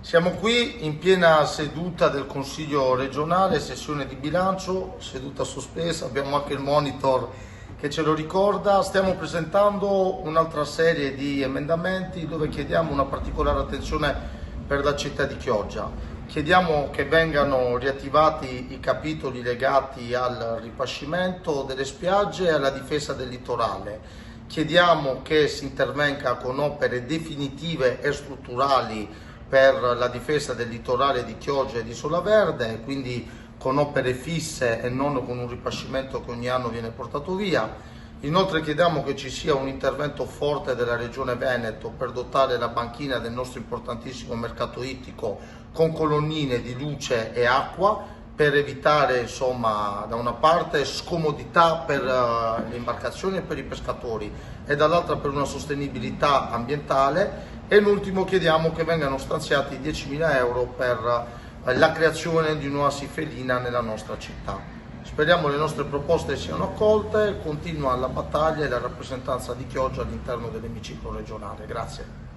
Siamo qui in piena seduta del Consiglio regionale, sessione di bilancio, seduta sospesa, abbiamo anche il monitor che ce lo ricorda. Stiamo presentando un'altra serie di emendamenti dove chiediamo una particolare attenzione per la città di Chioggia. Chiediamo che vengano riattivati i capitoli legati al ripascimento delle spiagge e alla difesa del litorale. Chiediamo che si intervenga con opere definitive e strutturali per la difesa del litorale di Chioggia e di Isola Verde, quindi con opere fisse e non con un ripascimento che ogni anno viene portato via. Inoltre chiediamo che ci sia un intervento forte della Regione Veneto per dotare la banchina del nostro importantissimo mercato ittico con colonnine di luce e acqua per evitare, da una parte scomodità per le imbarcazioni e per i pescatori e dall'altra per una sostenibilità ambientale. E in ultimo chiediamo che vengano stanziati 10.000 euro per la creazione di una sifelina nella nostra città. Speriamo le nostre proposte siano accolte, continua la battaglia e la rappresentanza di Chioggia all'interno dell'emiciclo regionale. Grazie.